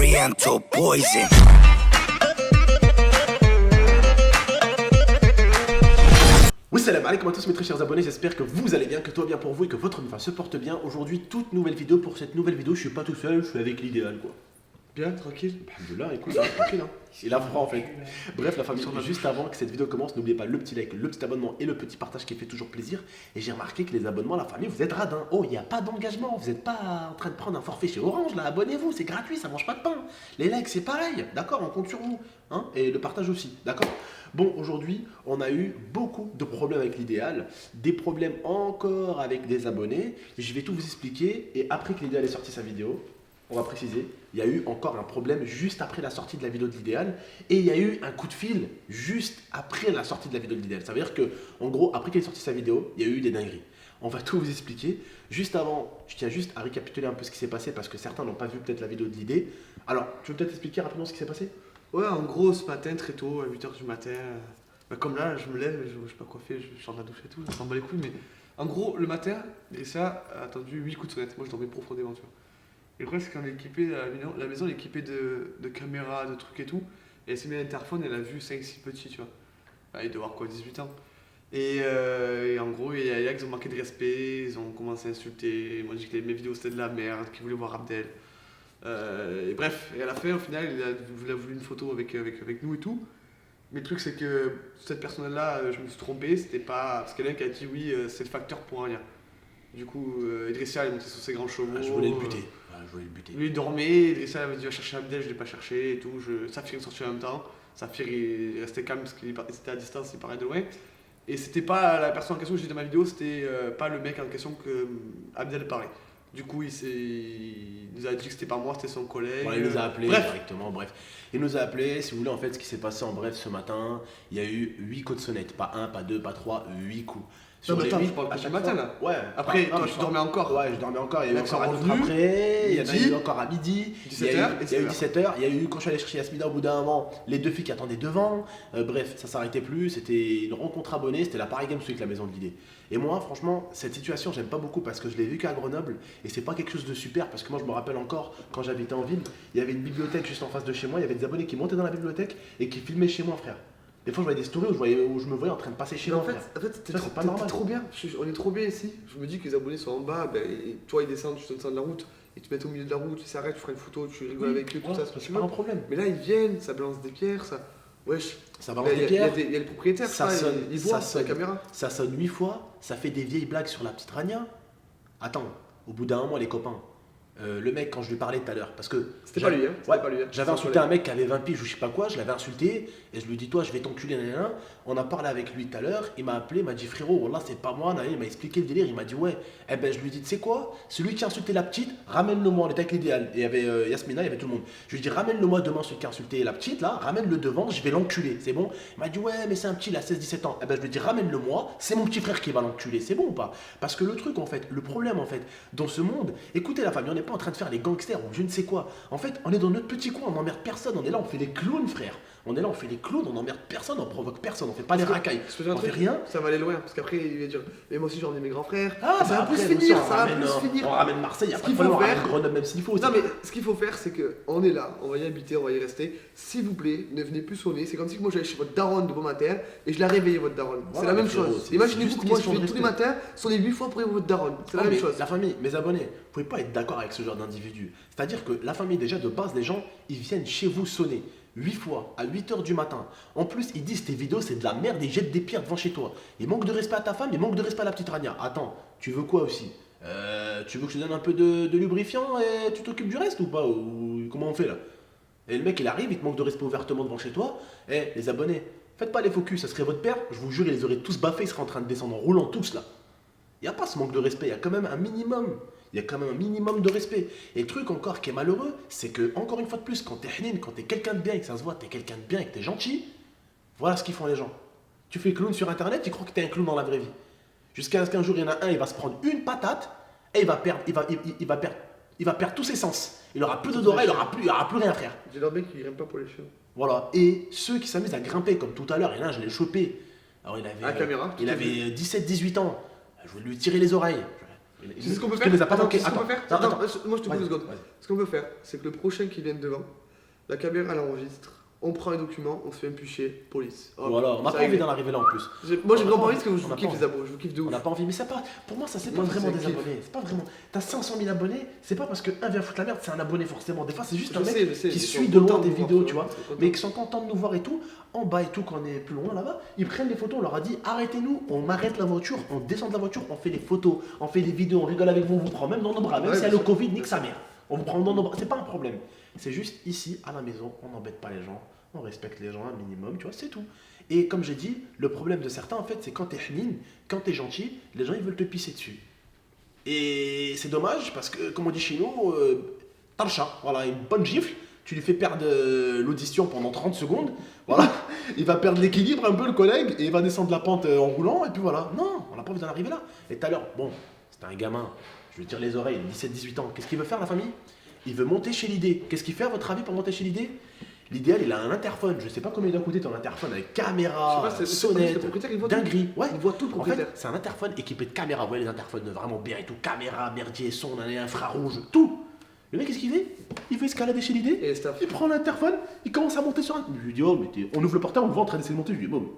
Oriental poison. Oui, salam alaikum à tous mes très chers abonnés, j'espère que vous allez bien, que tout va bien pour vous et que votre vie se porte bien. Aujourd'hui, toute nouvelle vidéo. Pour cette nouvelle vidéo, je suis pas tout seul, je suis avec l'idéal quoi. Bien, tranquille. Alhamdoulilah, écoute, tranquille hein. Il a froid en fait. Bref, la famille, juste avant que cette vidéo commence, n'oubliez pas le petit like, le petit abonnement et le petit partage qui fait toujours plaisir. Et j'ai remarqué que les abonnements, la famille, vous êtes radins. Oh, il n'y a pas d'engagement, vous n'êtes pas en train de prendre un forfait chez Orange là, abonnez-vous, c'est gratuit, ça mange pas de pain. Les likes, c'est pareil, d'accord, on compte sur vous. Hein, et le partage aussi, d'accord. Bon, aujourd'hui, on a eu beaucoup de problèmes avec l'idéal, des problèmes encore avec des abonnés. Je vais tout vous expliquer et après que l'idéal ait sorti sa vidéo, on va préciser, il y a eu encore un problème juste après la sortie de la vidéo de l'idéal et il y a eu un coup de fil juste après la sortie de la vidéo de l'idéal. Ça veut dire que, en gros, après qu'elle ait sorti sa vidéo, il y a eu des dingueries. On va tout vous expliquer. Juste avant, je tiens juste à récapituler un peu ce qui s'est passé parce que certains n'ont pas vu peut-être la vidéo de l'idée. Alors, tu veux peut-être expliquer rapidement ce qui s'est passé? Ouais, en gros, ce matin, très tôt, à 8h du matin, comme là, je me lève, je sais pas quoi faire, je sors de la douche et tout, je s'en bat les couilles, mais en gros, le matin, Idrissa a attendu 8 coups de sonnette. Moi, je dormais profondément, tu vois. Et le problème, c'est qu'on est équipé, la maison est équipée de caméras, de trucs et tout. Et elle s'est mis à l'interphone, elle a vu 5-6 petits, tu vois. Il doit avoir quoi, 18 ans. Et en gros, il y a ils ont manqué de respect, ils ont commencé à insulter. Ils m'ont dit que mes vidéos c'était de la merde, qu'ils voulaient voir Abdel. Et bref, et à la fin, au final, il a voulu une photo avec nous et tout. Mais le truc, c'est que cette personne-là, je me suis trompé, c'était pas. Parce qu'il y en a un qui a dit oui, c'est le facteur pour rien. Du coup, Idrissa, il est monté sur ses grands chevaux. Je voulais le buter. Je voulais le buter. Lui, il dormait, Idrissa avait dit va chercher Abdel, je l'ai pas cherché et tout. Safir est sorti en même temps. Safir, il restait calme parce qu'il était à distance, il paraît de loin. Et c'était pas la personne en question que j'ai dit dans ma vidéo, c'était pas le mec en question que Abdel parlait. Du coup, il nous a dit que c'était pas moi, c'était son collègue. Ouais, il nous a appelé directement, bref. Il nous a appelé, si vous voulez, en fait, ce qui s'est passé en bref ce matin, il y a eu 8 coups de sonnette. Pas 1, pas 2, pas 3, 8 coups. Non, mais attends, je parle du matin là. Ouais. Après, toi, tu dormais encore. Ouais, je dormais encore. Il y a eu Les encore mecs un sont autre revenus, après. Il y en a midi, eu encore à midi. 17h. Il y a eu 17h. Il y a eu, quand je suis allé chercher Yasmina au bout d'un moment, les deux filles qui attendaient devant. Bref, ça s'arrêtait plus. C'était une rencontre abonnée. C'était la Paris Games Week, la maison de l'idée. Et moi, franchement, cette situation, j'aime pas beaucoup parce que je l'ai vécu à Grenoble. Et c'est pas quelque chose de super parce que moi, je me rappelle encore, quand j'habitais en ville, il y avait une bibliothèque juste en face de chez moi. Il y avait des abonnés qui montaient dans la bibliothèque et qui filmaient chez moi, frère. Des fois, je voyais des stories où je me voyais en train de passer chez moi. En fait, c'est pas normal. trop bien. On est trop bien ici. Je me dis que les abonnés sont en bas. Toi, ils descendent, tu descends de la route. Ils te mettent au milieu de la route, ils s'arrêtent, tu feras une photo, tu rigoles avec eux, tout ça. C'est pas un problème. Mais là, ils viennent, ça balance des pierres, ça. Wesh. Ça balance des pierres. Il y a les propriétaires, ça sonne, ils voient la caméra. Ça sonne 8 fois, ça fait des vieilles blagues sur la petite Rania. Attends, au bout d'un moment, les copains. Le mec, quand je lui parlais tout à l'heure, parce que c'était pas lui, hein. J'avais insulté un mec qui avait 20 piges ou je sais pas quoi, je l'avais insulté et je lui dis toi je vais t'enculer. On a parlé avec lui tout à l'heure, il m'a appelé, il m'a dit frérot, wallah c'est pas moi, il m'a expliqué le délire, il m'a dit ouais. Eh ben je lui dis tu sais quoi, celui qui a insulté la petite, ramène-le moi, on était avec l'idéal. Et il y avait Yasmina, il y avait tout le monde. Je lui dis ramène-le moi demain, celui qui a insulté la petite là, ramène-le devant, je vais l'enculer, c'est bon. Il m'a dit ouais mais c'est un petit, il a 16-17 ans. Eh ben je lui dis ramène-le moi, c'est mon petit frère qui va l'enculer, c'est bon ou pas? Parce que le truc en fait, le problème en fait, dans ce monde, écoutez la famille, on n'est pas en train de faire les gangsters ou je ne sais quoi. En fait, on est dans notre petit coin, on n'emmerde personne, on est là, on fait les clowns, frère. On est là, on fait les clowns, on n'emmerde personne, on provoque personne, on fait pas les racailles. On fait rien. Ça va aller loin, parce qu'après il va dire mais moi aussi j'ai emmené mes grands frères. Ah, ça va plus finir, ça va plus finir. On ramène Marseille, il y a pas de problème, on ramène Grenoble même s'il faut. Non mais ce qu'il faut faire c'est que on est là, on va y habiter, on va y rester. S'il vous plaît, ne venez plus sonner. C'est comme si moi j'allais chez votre daronne de bon matin et je la réveillais votre daronne. C'est la même chose. Imaginez-vous que moi je fais tous les matins sonner 8 fois pour votre daronne. C'est la même chose. La famille, mes abonnés, vous pouvez pas être d'accord avec ce genre d'individu. C'est-à-dire que la famille déjà de base, les gens, ils viennent chez vous sonner 8 fois à 8h du matin. En plus, ils disent tes vidéos c'est de la merde et ils jettent des pierres devant chez toi. Ils manquent de respect à ta femme, ils manquent de respect à la petite Rania. Attends, tu veux quoi aussi? Tu veux que je te donne un peu de lubrifiant et tu t'occupes du reste ou pas? Ou comment on fait là? Et le mec il arrive, il te manque de respect ouvertement devant chez toi. Eh les abonnés, faites pas les focus, ça serait votre père, je vous jure, ils les auraient tous baffés, ils seraient en train de descendre en roulant tous là. Il n'y a pas ce manque de respect, il y a quand même un minimum. Il y a quand même un minimum de respect. Et le truc encore qui est malheureux, c'est que, encore une fois de plus, quand t'es hnin, quand t'es quelqu'un de bien et que ça se voit, t'es quelqu'un de bien et que t'es gentil, voilà ce qu'ils font les gens. Tu fais clown sur internet, tu crois que t'es un clown dans la vraie vie. Jusqu'à ce qu'un jour, il y en a un, il va se prendre une patate et il va perdre tous ses sens. Il aura plus d'odorat, il aura plus rien, frère. J'ai leur mec qui grimpe pas pour les chiens. Voilà. Et ceux qui s'amusent à grimper, comme tout à l'heure, et là, je l'ai chopé. Alors, il avait 17-18 ans. Je voulais lui tirer les oreilles. C'est ce qu'on peut Tu faire. les as pas Attends, manqués. c'est ce qu'on peut faire. Attends, Attends, moi je te coupe Vas-y, 2 secondes. vas-y. Ce qu'on peut faire, c'est que le prochain qui vient devant, la caméra elle enregistre, on prend un document, on se fait impulcher, police. Hop, Voilà, on n'a ça pas envie règle. d'en arriver là en plus. Moi j'ai On a vraiment pas pas envie parce que je on vous a kiffe pas les abos, je vous kiffe de On ouf. n'a pas envie, mais c'est pas. Pour moi, ça c'est pas Moi, vraiment c'est des un kiff. abonnés. C'est pas vraiment. T'as 500 000 abonnés, c'est pas parce que un vient foutre la merde, c'est un abonné forcément. Des fois, c'est juste un mec Je sais, qui ils suit sont de loin contents tes nous voir, vidéos, tu vois. ils sont contents. Mais qui sont contents de nous voir et tout. En bas et tout, quand on est plus loin là-bas, ils prennent les photos. On leur a dit arrêtez-nous, on arrête la voiture, on descend de la voiture, on fait les photos, on fait des vidéos, on rigole avec vous, on vous prend même dans nos bras. Même Ouais, si y a bien le sûr. Covid, nique sa mère. On vous prend dans nos bras. C'est pas un problème. C'est juste ici, à la maison, on n'embête pas les gens, on respecte les gens un minimum, tu vois, c'est tout. Et comme j'ai dit, le problème de certains, en fait, c'est quand t'es hnin, quand t'es gentil, les gens ils veulent te pisser dessus. Et c'est dommage parce que, comme on dit chez nous, t'as le chat, voilà, une bonne gifle, tu lui fais perdre l'audition pendant 30 secondes, voilà, il va perdre l'équilibre un peu le collègue et il va descendre la pente en roulant, et puis voilà. Non, on n'a pas envie d'en arriver là. Et tout à l'heure, bon, c'était un gamin, je lui tire les oreilles, 17-18 ans, qu'est-ce qu'il veut faire la famille? Il veut monter chez l'idée. Qu'est-ce qu'il fait à votre avis pour monter chez l'idée? L'idéal, il a un interphone, je sais pas combien il doit coûter ton interphone avec caméra, Je sais pas, c'est le sonnette, propriétaire, il voit tout. dinguerie, ouais. Il voit tout le En fait, propriétaire. c'est un interphone équipé de caméra. Vous voyez les interphones vraiment bien et tout. Caméra, merdier, son, infrarouge, tout. Le mec, qu'est-ce qu'il fait? Il veut escalader chez l'idée. Et les staff. Il prend l'interphone, il commence à monter sur un. Je lui dis, oh, mais on ouvre le portail, on le voit en train d'essayer de monter. Je lui dis, bon,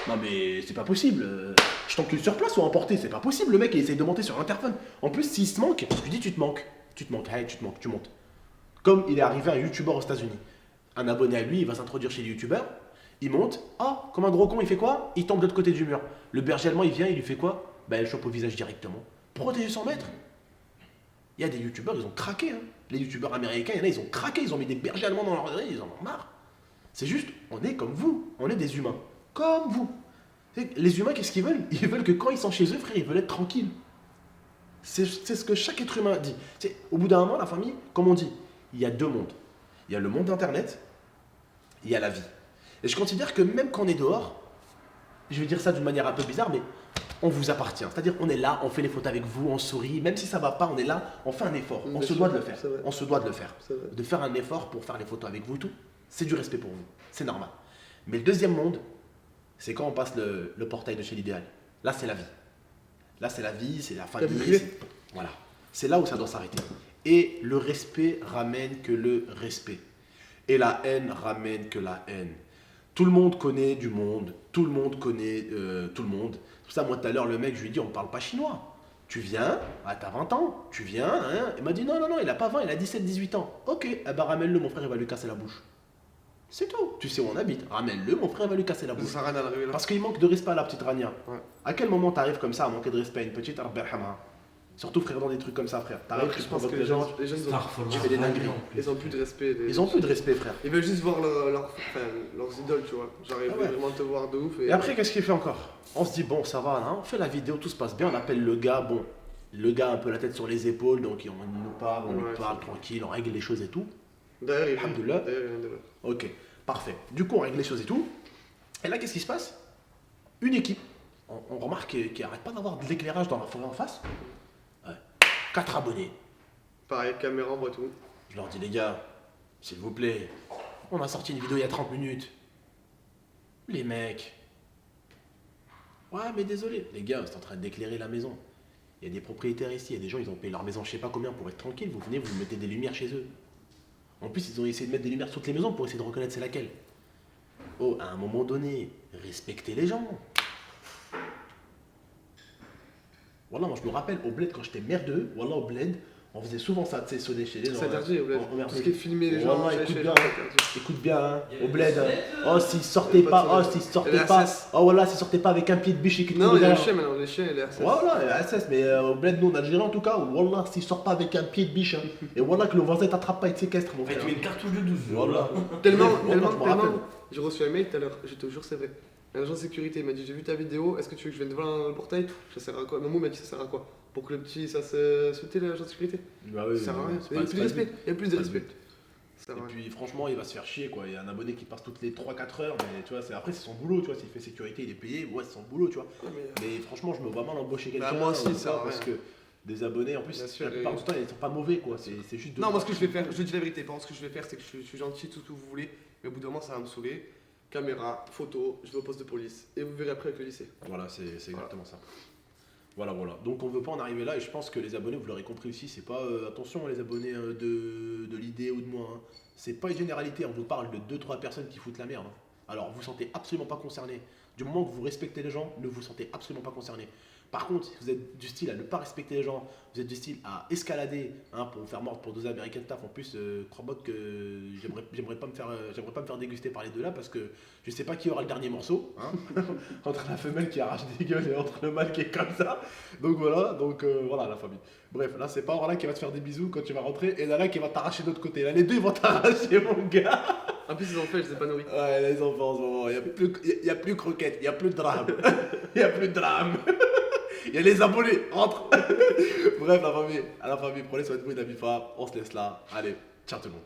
non, mais c'est pas possible. Je t'encule sur place ou emporté, c'est pas possible. Le mec, il essaye de monter sur l'interphone. En plus, s'il se manque, je lui dis, tu te manques. Tu te manques, hey, tu te manques, tu montes. Comme il est arrivé un youtubeur aux États-Unis. Un abonné à lui, il va s'introduire chez les youtubeurs. Il monte, ah, comme un gros con, il fait quoi? Il tombe de l'autre côté du mur. Le berger allemand, il vient, il lui fait quoi? Ben, il le chope au visage directement. Protéger son maître. Il y a des youtubeurs, ils ont craqué. Hein. Les youtubeurs américains, il y en a, ils ont craqué, ils ont mis des bergers allemands dans leur oreille, ils en ont marre. C'est juste, on est comme vous, on est des humains. Comme vous. Les humains, qu'est-ce qu'ils veulent? Ils veulent que quand ils sont chez eux, frère, ils veulent être tranquilles. C'est ce que chaque être humain dit. Au bout d'un moment, la famille, comme on dit, il y a deux mondes. Il y a le monde d'Internet, il y a la vie. Et je considère que même quand on est dehors, je vais dire ça d'une manière un peu bizarre, mais on vous appartient. C'est-à-dire, on est là, on fait les photos avec vous, on sourit, même si ça va pas, on est là, on fait un effort. On Bien se sûr, doit de le faire. c'est vrai. On se doit de le faire. C'est vrai. De faire un effort pour faire les photos avec vous, tout. C'est du respect pour vous. C'est normal. Mais le deuxième monde, c'est quand on passe le portail de chez l'idéal. Là, c'est la vie. Là, c'est la vie, c'est la vie famille. privée. Voilà. C'est là où ça doit s'arrêter. Et le respect ramène que le respect. Et la haine ramène que la haine. Tout le monde connaît du monde. Tout le monde connaît tout le monde. C'est pour ça, moi, tout à l'heure, le mec, je lui ai dit, on ne parle pas chinois. Tu viens, ah, t'as 20 ans, tu viens, hein. Il m'a dit, non, il a pas 20, il a 17-18 ans. Ok, eh ben ramène-le, mon frère, il va lui casser la bouche. C'est tout. Tu sais où on habite. Ramène-le, mon frère, il va lui casser la Ça bouche. sert à rien d'arriver là. Parce qu'il manque de respect à la petite Rania. Ouais. À quel moment t'arrives comme ça à manquer de respect à une petite Rabbi Yarhamha? Surtout frère dans des trucs comme ça, frère. T'arrives, Après, tu je pense provoques que les gens. les jeunes Tu fais des dingueries. ils ont plus de respect. Ils ont plus de respect, frère. Ils veulent juste voir leurs idoles, tu vois. Genre, ils Ah veulent ouais. vraiment te voir de ouf. Et après, qu'est-ce qu'il fait encore? On se dit, bon, ça va, hein, on fait la vidéo, tout se passe bien, on appelle le gars, bon, le gars a un peu la tête sur les épaules, donc il nous parle, on Ouais, lui parle c'est tranquille, on règle les choses et tout. D'ailleurs, il Alhamdoulilah. D'ailleurs, il vient de là. Ok, parfait. Du coup, on règle les choses et tout. Et là, qu'est-ce qui se passe? Une équipe, on remarque qu'il n'arrête pas d'avoir de l'éclairage dans la forêt en face. Ouais. 4 abonnés. Pareil, caméra, on voit tout. Je leur dis, les gars, s'il vous plaît, on a sorti une vidéo il y a 30 minutes. Les mecs. Ouais, mais désolé. Les gars, c'est en train d'éclairer la maison. Il y a des propriétaires ici, il y a des gens, ils ont payé leur maison je sais pas combien pour être tranquilles. Vous venez, vous mettez des lumières chez eux. En plus, ils ont essayé de mettre des lumières sur toutes les maisons pour essayer de reconnaître c'est laquelle. Oh, à un moment donné, respectez les gens. Voilà, moi je me rappelle au bled quand j'étais merdeux, voilà au bled, on faisait souvent ça, tu sais, sonner chez les gens. C'est interdit, au bled. Oh, merde. Tout ce qui est filmé, les gens, Wallah, chez écoute les bien, gens, c'est interdit. écoute bien, hein, au bled. Hein. Oh, s'ils sortaient Il y a pas pas, de oh, s'ils sortaient Et pas, la SS. oh voilà, s'ils sortaient pas avec un pied de biche et qu'ils Non, couraient il y a le derrière. chien maintenant, les chiens et les RSS. Voilà, la SS, mais au bled, nous, en Algérie en tout cas, Wallah, s'ils sortent pas avec un pied de biche, hein, et voilà que le voisin t'attrape pas et te séquestre, mon frère. Tu mets une cartouche de 12. Voilà. Tellement, Wallah, je me rappelle. j'ai reçu un mail tout à l'heure, je te jure, c'est vrai. Un agent de sécurité il m'a dit, j'ai vu ta vidéo, est-ce que tu veux que je vienne devant le portail? Ça sert à quoi? Maman m'a dit, ça sert à quoi? Pour que le petit, ça se sauter l'agent de sécurité? Bah oui, Ça sert à rien, c'est il y a pas- plus c'est de pas respect, le but. il y a plus de C'est pas le respect. but. Ça sert à Et rien. puis franchement, il va se faire chier quoi. Il y a un abonné qui passe toutes les 3-4 heures, mais tu vois, après c'est son boulot, tu vois. S'il fait sécurité, il est payé, ouais, c'est son boulot, tu vois. Ouais, mais- Mais franchement, je me vois mal embaucher quelqu'un. Bah, moi aussi, ou ça quoi, a parce rien. que des abonnés, en plus, Bien sûr, la plupart et- du temps, ils sont pas mauvais quoi. C'est juste de. Non, moi ce que je vais faire, je te dis la vérité, par contre, ce que je vais faire, c'est que je suis gentil, tout ce que vous voulez, mais au bout d'un moment, ça va me saouler. Caméra, photo, je vais au poste de police, et vous verrez après avec le lycée. Voilà, c'est exactement ça. Voilà, voilà. Donc on veut pas en arriver là et je pense que les abonnés, vous l'aurez compris aussi, c'est pas attention les abonnés de l'idée ou de moi. Hein. C'est pas une généralité, on vous parle de deux trois personnes qui foutent la merde. Hein. Alors vous sentez absolument pas concerné. Du moment que vous respectez les gens, ne vous sentez absolument pas concerné. Par contre, si vous êtes du style à ne pas respecter les gens, vous êtes du style à escalader hein, pour vous faire mordre pour 2 American Staff. En plus, crois-moi que j'aimerais pas me faire déguster par les deux là parce que je sais pas qui aura le dernier morceau. Hein, entre la femelle qui arrache des gueules et entre le mâle qui est comme ça. Donc voilà la famille. Bref, là c'est pas Orla qui va te faire des bisous quand tu vas rentrer et Nala qui va t'arracher de l'autre côté. Là les deux ils vont t'arracher mon gars. En plus, les enfants, je les ai pas nourris. Ouais les enfants en ce moment, il y a plus croquettes, il y a plus de drame. Il y a plus de drame. Il y a les abonnés, rentre. Bref la famille, à la famille, prenez soin de vous et d'Abifa, on se laisse là. Allez, ciao tout le monde.